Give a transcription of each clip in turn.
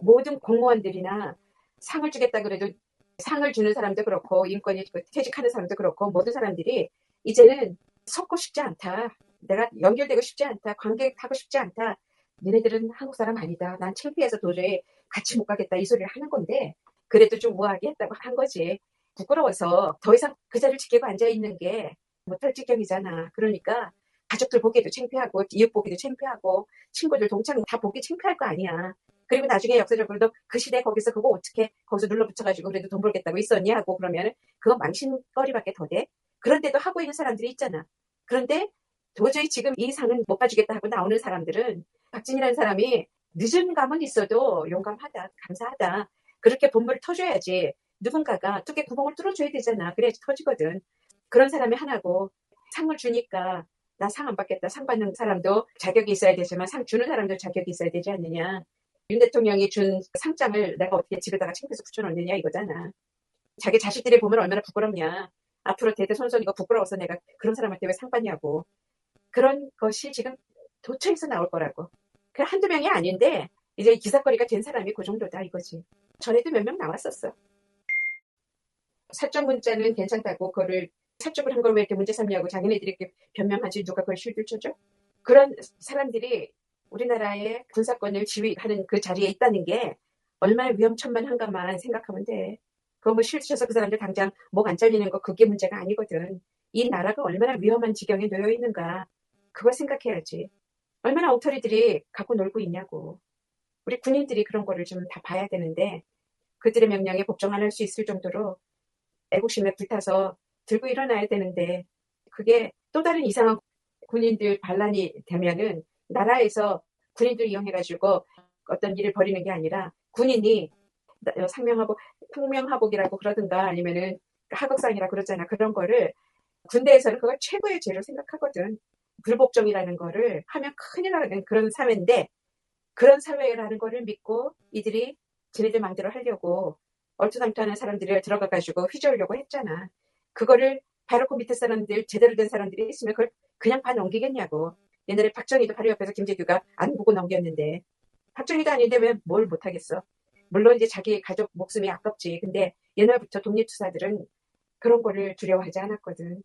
모든 공무원들이나 상을 주겠다 그래도 상을 주는 사람도 그렇고 인권이 퇴직하는 사람도 그렇고 모든 사람들이 이제는 섞고 싶지 않다. 내가 연결되고 싶지 않다. 관계하고 싶지 않다. 너네들은 한국 사람 아니다. 난 창피해서 도저히 같이 못 가겠다. 이 소리를 하는 건데 그래도 좀 우아하게 했다고 한 거지. 부끄러워서 더 이상 그 자리를 지키고 앉아있는 게 못할 지경이잖아. 그러니까 가족들 보기에도 창피하고 이웃 보기도 창피하고 친구들 동창 다 보기 창피할 거 아니야. 그리고 나중에 역사적으로도 그 시대 거기서 그거 어떻게 거기서 눌러붙여가지고 그래도 돈 벌겠다고 있었니 하고 그러면 그거 망신거리밖에 더 돼. 그런데도 하고 있는 사람들이 있잖아. 그런데 도저히 지금 이 상은 못 봐주겠다 하고 나오는 사람들은 박진이라는 사람이 늦은 감은 있어도 용감하다, 감사하다. 그렇게 본물을 터줘야지. 누군가가 뚜개 구멍을 뚫어줘야 되잖아. 그래야지 터지거든. 그런 사람이 하나고 상을 주니까 나 상 안 받겠다. 상 받는 사람도 자격이 있어야 되지만 상 주는 사람도 자격이 있어야 되지 않느냐. 윤 대통령이 준 상장을 내가 어떻게 집에다가 챙겨서 붙여놓느냐 이거잖아. 자기 자식들이 보면 얼마나 부끄럽냐. 앞으로 대대손손 이거 부끄러워서 내가 그런 사람한테 왜 상 받냐고. 그런 것이 지금 도처에서 나올 거라고. 그 한두 명이 아닌데 이제 기사거리가 된 사람이 그 정도다 이거지. 전에도 몇 명 나왔었어. 사적 문자는 괜찮다고 그거를 사적으로 한 걸 왜 이렇게 문제 삼냐고 자기네들이 이렇게 변명하지 누가 그걸 실드 쳐줘? 그런 사람들이 우리나라의 군사권을 지휘하는 그 자리에 있다는 게 얼마나 위험천만한가만 생각하면 돼. 그거 뭐 실드 쳐서 그 사람들 당장 목 안 잘리는 거 그게 문제가 아니거든. 이 나라가 얼마나 위험한 지경에 놓여 있는가 그걸 생각해야지. 얼마나 엉터리들이 갖고 놀고 있냐고. 우리 군인들이 그런 거를 좀 다 봐야 되는데 그들의 명령에 복종 안 할 수 있을 정도로 애국심에 불타서 들고 일어나야 되는데 그게 또 다른 이상한 군인들 반란이 되면은 나라에서 군인들 이용해가지고 어떤 일을 벌이는 게 아니라 군인이 상명하복이라고 그러든가 아니면은 하극상이라 그러잖아. 그런 거를 군대에서는 그걸 최고의 죄로 생각하거든. 불복종이라는 거를 하면 큰일 나는 그런 사회인데 그런 사회라는 거를 믿고 이들이 지네들 마음대로 하려고 얼토당토하는 사람들을 들어가가지고 휘저으려고 했잖아. 그거를 바로 그 밑에 사람들 제대로 된 사람들이 있으면 그걸 그냥 봐 넘기겠냐고. 옛날에 박정희도 바로 옆에서 김재규가 안 보고 넘겼는데 박정희도 아닌데 왜 뭘 못하겠어. 물론 이제 자기 가족 목숨이 아깝지. 근데 옛날부터 독립투사들은 그런 거를 두려워하지 않았거든.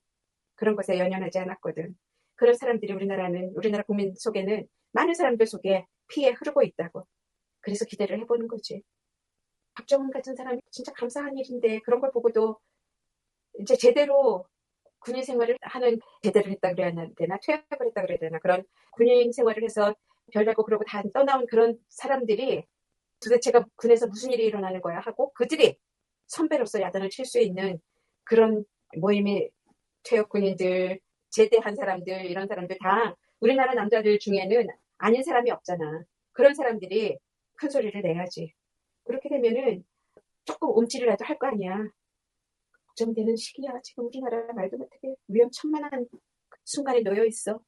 그런 것에 연연하지 않았거든. 그런 사람들이 우리나라 국민 속에는 많은 사람들 속에 피에 흐르고 있다고. 그래서 기대를 해보는 거지. 박정훈 같은 사람이 진짜 감사한 일인데 그런 걸 보고도 이제 제대로 군인 생활을 하는 제대를 했다 그래야 되나 퇴역을 했다 그래야 되나 그런 군인 생활을 해서 별나고 그러고 다 떠나온 그런 사람들이 도대체가 군에서 무슨 일이 일어나는 거야 하고 그들이 선배로서 야단을 칠 수 있는 그런 모임이 퇴역 군인들 제대한 사람들 이런 사람들 다 우리나라 남자들 중에는 아닌 사람이 없잖아. 그런 사람들이 큰 소리를 내야지. 그렇게 되면은 조금 움찔이라도 할 거 아니야. 걱정되는 시기야. 지금 우리나라 말도 못하게 위험천만한 순간에 놓여 있어.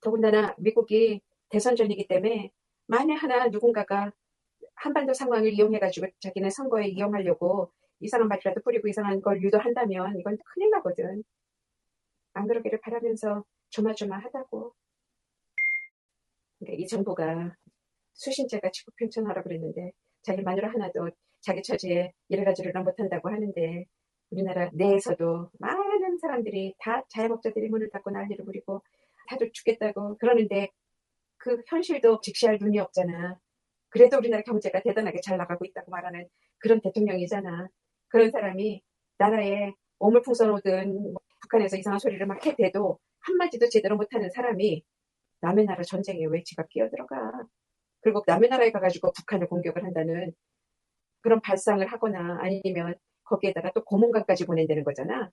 더군다나 미국이 대선 전이기 때문에 만에 하나 누군가가 한반도 상황을 이용해가지고 자기네 선거에 이용하려고 이상한 말이라도 뿌리고 이상한 걸 유도한다면 이건 큰일 나거든. 안 그러기를 바라면서 조마조마하다고. 그러니까 이 정부가 수신제가 지구편천하라 그랬는데 자기 마누라 하나도 자기 처지에 여러 가지를 못한다고 하는데 우리나라 내에서도 많은 사람들이 다 자영업자들이 문을 닫고 난리를 부리고 다들 죽겠다고 그러는데 그 현실도 직시할 눈이 없잖아. 그래도 우리나라 경제가 대단하게 잘 나가고 있다고 말하는 그런 대통령이잖아. 그런 사람이 나라에 오물풍선 오든 북한에서 이상한 소리를 막 해대도 한마디도 제대로 못하는 사람이 남의 나라 전쟁에 왜 지가 끼어들어가. 그리고 남의 나라에 가가지고 북한을 공격을 한다는 그런 발상을 하거나 아니면 거기에다가 또 고문관까지 보낸다는 거잖아.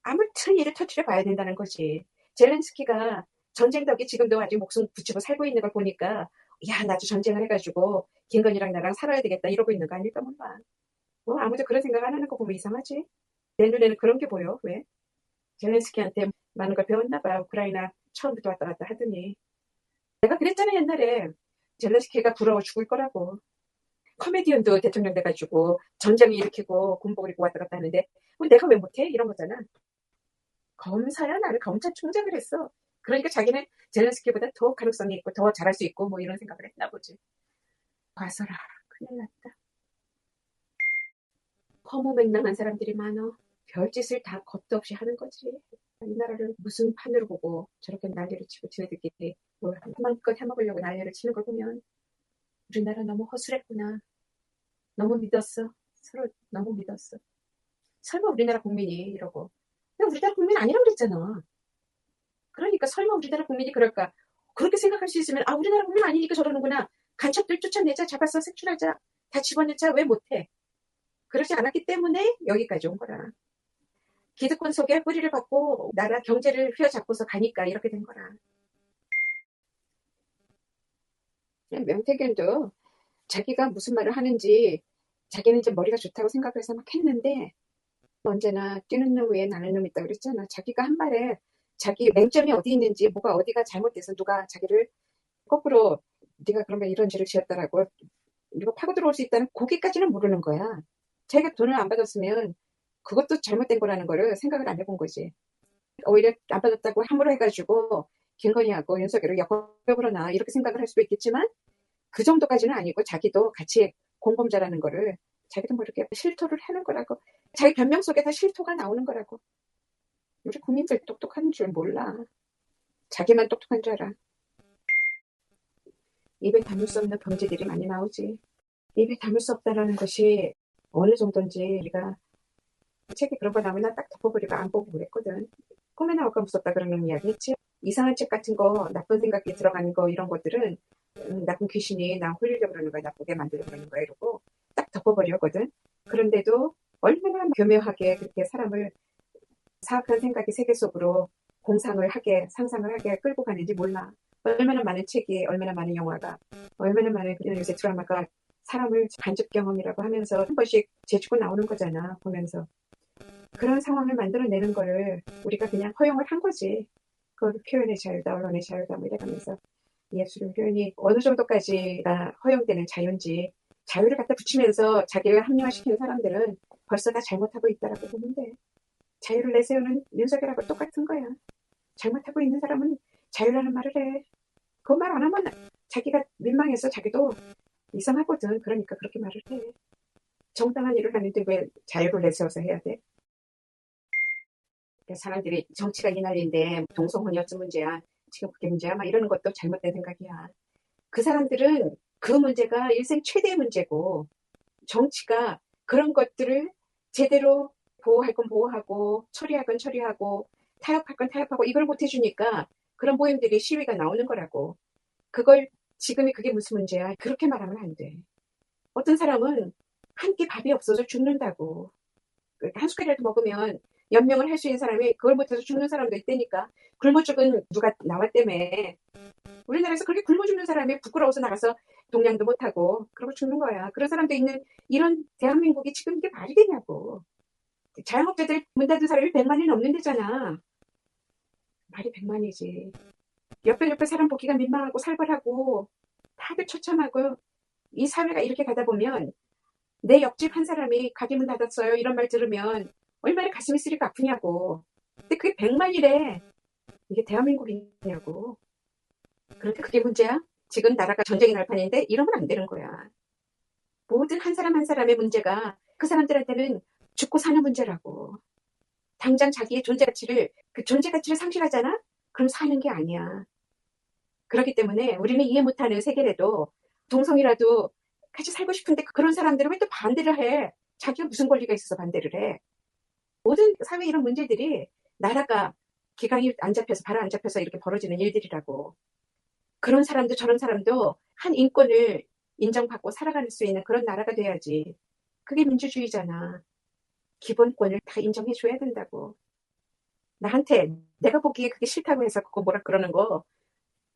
아무튼 일을 터뜨려 봐야 된다는 거지. 젤렌스키가 전쟁 덕에 지금도 아직 목숨 붙이고 살고 있는 걸 보니까 야 나도 전쟁을 해가지고 김건희랑 나랑 살아야 되겠다 이러고 있는 거 아닐까 몰라. 뭐 아무도 그런 생각 안 하는 거 보면 이상하지. 내 눈에는 그런 게 보여. 왜? 젤렌스키한테 많은 걸 배웠나 봐. 우크라이나 처음부터 왔다 갔다 하더니. 내가 그랬잖아 옛날에. 젤렌스키가 부러워 죽을 거라고. 코미디언도 대통령 돼가지고 전쟁 일으키고 군복을 입고 왔다 갔다 하는데 내가 왜 못해? 이런 거잖아. 검사야 나는 검찰총장을 했어. 그러니까 자기는 젤렌스키보다 더 가능성이 있고 더 잘할 수 있고 뭐 이런 생각을 했나 보지. 봐서라. 큰일 났다. 허무맹랑한 사람들이 많어. 별짓을 다 겁도 없이 하는 거지. 이 나라를 무슨 판으로 보고 저렇게 난리를 치고 지네들끼리 뭘 마음껏 해먹으려고 난리를 치는 걸 보면 우리나라 너무 허술했구나. 너무 믿었어. 서로 너무 믿었어. 설마 우리나라 국민이 이러고. 근데 우리나라 국민 아니라고 그랬잖아. 그러니까 설마 우리나라 국민이 그럴까. 그렇게 생각할 수 있으면 아 우리나라 국민 아니니까 저러는구나. 간첩들 쫓아내자. 잡아서 색출하자. 다 집어넣자. 왜 못해. 그러지 않았기 때문에 여기까지 온 거라. 기득권 속에 뿌리를 받고 나라 경제를 휘어잡고서 가니까 이렇게 된 거라. 명태균도 자기가 무슨 말을 하는지 자기는 이제 머리가 좋다고 생각해서 막 했는데 언제나 뛰는 놈 위에 나는 놈 있다고 그랬잖아. 자기가 한 말에 자기 맹점이 어디 있는지 뭐가 어디가 잘못돼서 누가 자기를 거꾸로 네가 그러면 이런 죄를 지었다라고 이거 파고 들어올 수 있다는 거기까지는 모르는 거야. 자기가 돈을 안 받았으면 그것도 잘못된 거라는 거를 생각을 안 해본 거지. 오히려 안 받았다고 함부로 해가지고 김건희하고 윤석열을 역적으로나 이렇게 생각을 할 수도 있겠지만 그 정도까지는 아니고 자기도 같이 공범자라는 거를 자기도 모르게 실토를 하는 거라고. 자기 변명 속에 다 실토가 나오는 거라고. 우리 국민들 똑똑한 줄 몰라. 자기만 똑똑한 줄 알아. 입에 담을 수 없는 범죄들이 많이 나오지. 입에 담을 수 없다라는 것이 어느 정도인지 우리가 책에 그런 거 나오면 딱 덮어버리고 안 보고 그랬거든. 꿈에 나올까 무섭다 그러는 이야기 했지. 이상한 책 같은 거, 나쁜 생각이 들어가는 거 이런 것들은 나쁜 귀신이 나 홀리려고 그러는 거야. 나쁘게 만들려고 그러는 거야. 이러고 딱 덮어버리거든. 그런데도 얼마나 교묘하게 그렇게 사람을 사악한 생각이 세계 속으로 공상을 하게 상상을 하게 끌고 가는지 몰라. 얼마나 많은 책이 얼마나 많은 영화가 얼마나 많은 요새 드라마가 사람을 간접 경험이라고 하면서 한 번씩 재주고 나오는 거잖아. 보면서 그런 상황을 만들어내는 거를 우리가 그냥 허용을 한 거지. 그 표현의 자유다 언론의 자유다 뭐 이래가면서 예술의 표현이 어느 정도까지가 허용되는 자유인지 자유를 갖다 붙이면서 자기를 합리화시키는 사람들은 벌써 다 잘못하고 있다라고 보는데 자유를 내세우는 윤석열하고 똑같은 거야. 잘못하고 있는 사람은 자유라는 말을 해. 그 말 안 하면 자기가 민망해서 자기도 이상하거든. 그러니까 그렇게 말을 해. 정당한 일을 하는데 왜 자유를 내세워서 해야 돼? 사람들이 정치가 이 난리인데 동성혼이 어찌 문제야. 지금 그게 문제야. 막 이러는 것도 잘못된 생각이야. 그 사람들은 그 문제가 일생 최대의 문제고 정치가 그런 것들을 제대로 보호할 건 보호하고 처리할 건 처리하고 타협할 건 타협하고 이걸 못 해주니까 그런 모임들이 시위가 나오는 거라고. 그걸 지금이 그게 무슨 문제야. 그렇게 말하면 안 돼. 어떤 사람은 한 끼 밥이 없어서 죽는다고. 한 숟갈이라도 먹으면 연명을 할 수 있는 사람이 그걸 못해서 죽는 사람도 있다니까. 굶어 죽은 누가 나왔다며. 우리나라에서 그렇게 굶어 죽는 사람이 부끄러워서 나가서 동냥도 못하고 그러고 죽는 거야. 그런 사람도 있는 이런 대한민국이 지금 이게 말이 되냐고. 자영업자들 문 닫은 사람이 100만이 넘는 데잖아. 말이 100만이지. 옆에 사람 보기가 민망하고 살벌하고 다들 처참하고 이 사회가 이렇게 가다 보면 내 옆집 한 사람이 가게 문 닫았어요 이런 말 들으면 얼마나 가슴이 쓰리고 아프냐고. 근데 그게 100만이래. 이게 대한민국이냐고. 그런데 그게 문제야? 지금 나라가 전쟁이 날 판인데 이러면 안 되는 거야. 모든 한 사람 한 사람의 문제가 그 사람들한테는 죽고 사는 문제라고. 당장 자기의 존재 가치를 그 존재 가치를 상실하잖아? 그럼 사는 게 아니야. 그렇기 때문에 우리는 이해 못하는 세계라도 동성이라도 같이 살고 싶은데 그런 사람들은 왜 또 반대를 해? 자기가 무슨 권리가 있어서 반대를 해? 모든 사회 이런 문제들이 나라가 기강이 안 잡혀서 바로 안 잡혀서 이렇게 벌어지는 일들이라고. 그런 사람도 저런 사람도 한 인권을 인정받고 살아갈 수 있는 그런 나라가 돼야지. 그게 민주주의잖아. 기본권을 다 인정해줘야 된다고. 나한테 내가 보기에 그게 싫다고 해서 그거 뭐라 그러는 거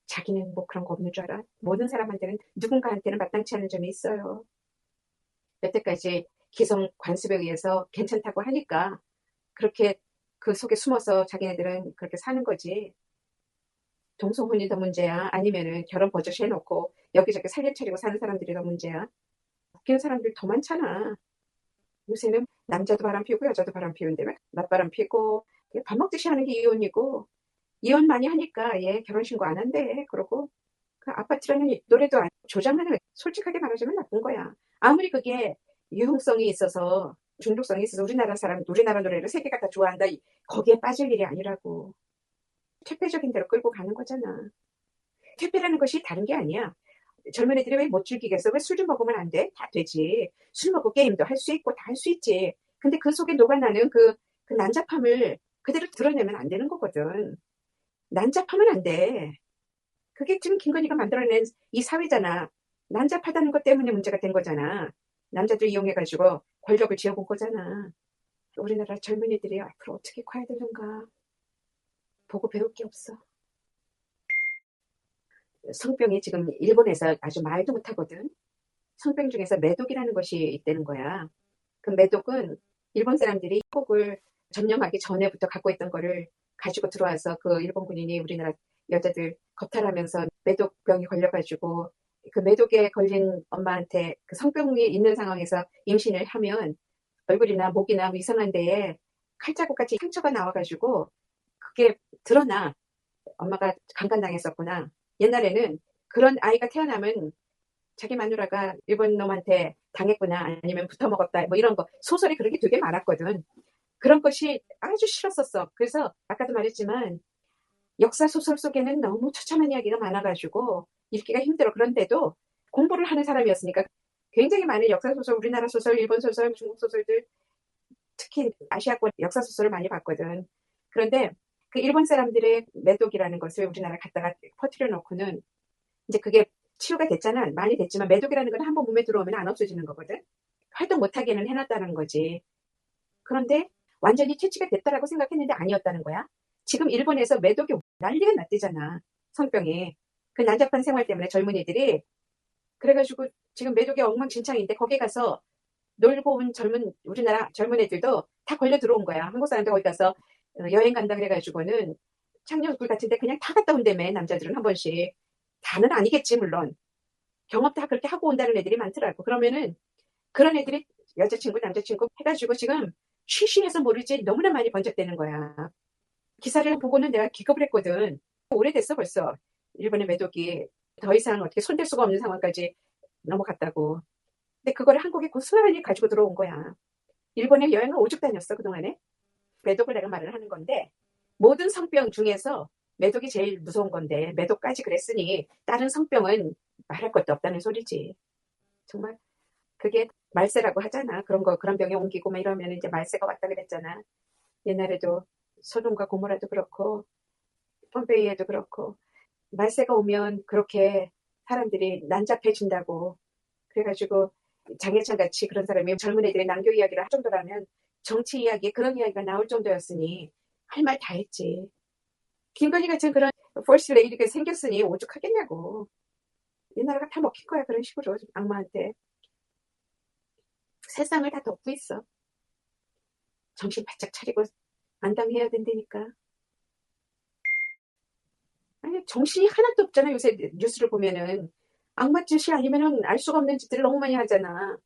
자기는 뭐 그런 거 없는 줄 알아? 모든 사람한테는 누군가한테는 마땅치 않은 점이 있어요. 여태까지 기성 관습에 의해서 괜찮다고 하니까 그렇게 그 속에 숨어서 자기네들은 그렇게 사는 거지. 동성혼이 더 문제야? 아니면은 결혼 버젓이 해놓고 여기저기 살림 차리고 사는 사람들이 더 문제야? 웃기는 사람들 더 많잖아. 요새는 남자도 바람 피우고 여자도 바람 피우는데 낮바람 피고 밥 먹듯이 하는 게 이혼이고 이혼 많이 하니까 얘 결혼신고 안 한대. 그러고 그 아파트라는 노래도 조장하는 솔직하게 말하자면 나쁜 거야. 아무리 그게 유흥성이 있어서 중독성이 있어서 우리나라 노래를 세계가 다 좋아한다. 거기에 빠질 일이 아니라고. 퇴폐적인 대로 끌고 가는 거잖아. 퇴폐라는 것이 다른 게 아니야. 젊은 애들이 왜 못 즐기겠어? 왜 술 좀 먹으면 안 돼? 다 되지. 술 먹고 게임도 할 수 있고 다 할 수 있지. 근데 그 속에 녹아나는 그 난잡함을 그대로 드러내면 안 되는 거거든. 난잡하면 안 돼. 그게 지금 김건희가 만들어낸 이 사회잖아. 난잡하다는 것 때문에 문제가 된 거잖아. 남자들 이용해가지고 권력을 쥐어본 거잖아. 우리나라 젊은이들이 앞으로 어떻게 커야 되는가. 보고 배울 게 없어. 성병이 지금 일본에서 아주 말도 못하거든. 성병 중에서 매독이라는 것이 있다는 거야. 그 매독은 일본 사람들이 한국을 점령하기 전에부터 갖고 있던 거를 가지고 들어와서 그 일본 군인이 우리나라 여자들 겁탈하면서 매독병이 걸려가지고 그 매독에 걸린 엄마한테 그 성병이 있는 상황에서 임신을 하면 얼굴이나 목이나 뭐 이상한 데에 칼자국같이 상처가 나와가지고 그게 드러나. 엄마가 강간당했었구나. 옛날에는 그런 아이가 태어나면 자기 마누라가 일본 놈한테 당했구나 아니면 붙어먹었다 뭐 이런 거 소설이 그렇게 되게 많았거든. 그런 것이 아주 싫었었어. 그래서 아까도 말했지만 역사 소설 속에는 너무 처참한 이야기가 많아가지고 읽기가 힘들어. 그런데도 공부를 하는 사람이었으니까 굉장히 많은 역사 소설, 우리나라 소설, 일본 소설, 중국 소설들 특히 아시아권 역사 소설을 많이 봤거든. 그런데 그 일본 사람들의 매독이라는 것을 우리나라에 갖다가 퍼뜨려 놓고는 이제 그게 치유가 됐잖아. 많이 됐지만 매독이라는 건 한번 몸에 들어오면 안 없어지는 거거든. 활동 못하게는 해놨다는 거지. 그런데 완전히 퇴치가 됐다라고 생각했는데 아니었다는 거야. 지금 일본에서 매독이 난리가 났대잖아. 성병이. 그 난잡한 생활 때문에 젊은이들이. 그래가지고 지금 매독이 엉망진창인데 거기 가서 놀고 온 우리나라 젊은 애들도 다 걸려 들어온 거야. 한국 사람들 거기 가서 여행 간다 그래가지고는 창녕굴 같은데 그냥 다 갔다 온다며. 남자들은 한 번씩. 다는 아니겠지 물론. 경험 다 그렇게 하고 온다는 애들이 많더라고. 그러면은 그런 애들이 여자친구 남자친구 해가지고 지금 쉬쉬해서 모르지 너무나 많이 번쩍대는 거야. 기사를 보고는 내가 기겁을 했거든. 오래됐어 벌써. 일본의 매독이 더 이상 어떻게 손댈 수가 없는 상황까지 넘어갔다고. 근데 그거를 한국에 고스란히 가지고 들어온 거야. 일본에 여행을 오죽 다녔어 그동안에. 매독을 내가 말을 하는 건데 모든 성병 중에서 매독이 제일 무서운 건데 매독까지 그랬으니 다른 성병은 말할 것도 없다는 소리지. 정말 그게 말세라고 하잖아. 그런 병에 옮기고 막 이러면 이제 말세가 왔다 그랬잖아. 옛날에도 소돔과 고모라도 그렇고 폼페이에도 그렇고 말세가 오면 그렇게 사람들이 난잡해진다고. 그래가지고 장해찬 같이 그런 사람이 젊은 애들의 난교 이야기를 할 정도라면 정치 이야기 그런 이야기가 나올 정도였으니 할 말 다 했지. 김건희 같은 그런 펄스 레이디가 생겼으니 오죽하겠냐고. 이 나라가 다 먹힐 거야 그런 식으로 악마한테. 세상을 다 덮고 있어. 정신 바짝 차리고 안당해야 된다니까. 아니 정신이 하나도 없잖아. 요새 뉴스를 보면은 악마 짓이 아니면은 알 수가 없는 짓들을 너무 많이 하잖아.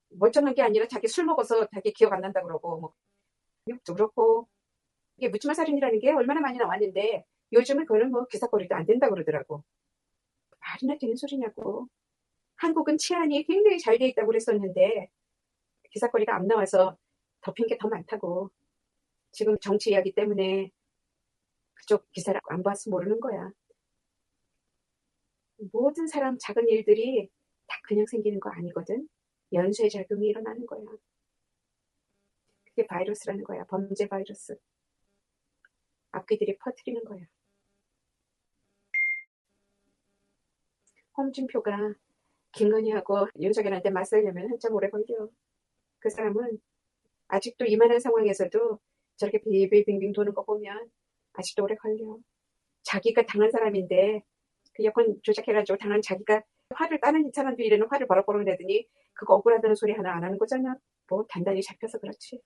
멀쩡한 게 아니라 자기 술 먹어서 자기 기억 안 난다 그러고 뭐 욕도 그렇고. 이게 묻지마 살인이라는 게 얼마나 많이 나왔는데 요즘은 그거는 뭐 기사거리도 안 된다 그러더라고. 말이나 되는 소리냐고. 한국은 치안이 굉장히 잘 돼 있다고 그랬었는데 기사거리가 안 나와서 덮인 게 더 많다고. 지금 정치 이야기 때문에 그쪽 기사를 안 봐서 모르는 거야. 모든 사람 작은 일들이 다 그냥 생기는 거 아니거든. 연쇄 작용이 일어나는 거야. 그게 바이러스라는 거야. 범죄 바이러스. 악귀들이 퍼뜨리는 거야. 홍준표가 김건희하고 윤석열한테 맞서려면 한참 오래 걸려. 그 사람은 아직도 이만한 상황에서도 저렇게 빙빙빙빙 도는 거 보면 아직도 오래 걸려. 자기가 당한 사람인데 그 여권 조작해가지고 당한 자기가 화를 까는 사람들이 이래는 화를 버럭버럭 내더니 그거 억울하다는 소리 하나 안 하는 거잖아. 뭐 단단히 잡혀서 그렇지.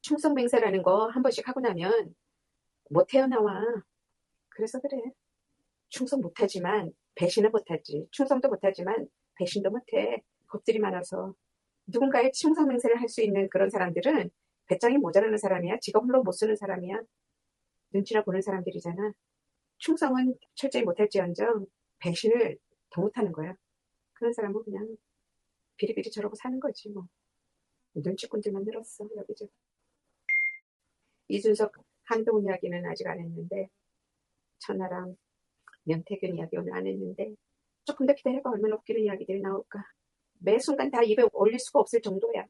충성맹세라는 거 한 번씩 하고 나면 못 태어나와. 그래서 그래. 충성 못하지만 배신은 못하지. 충성도 못하지만 배신도 못해. 겁들이 많아서. 누군가의 충성맹세를 할 수 있는 그런 사람들은 배짱이 모자라는 사람이야. 지가 홀로 못 쓰는 사람이야. 눈치나 보는 사람들이잖아. 충성은 철저히 못할지언정 배신을 더 못하는 거야. 그런 사람은 그냥 비리비리 저러고 사는 거지 뭐. 눈치꾼들만 늘었어 여기저기. 이준석 한동훈 이야기는 아직 안 했는데 천하람 명태균 이야기 오늘 안 했는데 조금 더 기다려봐. 얼마나 웃기는 이야기들이 나올까. 매 순간 다 입에 올릴 수가 없을 정도야.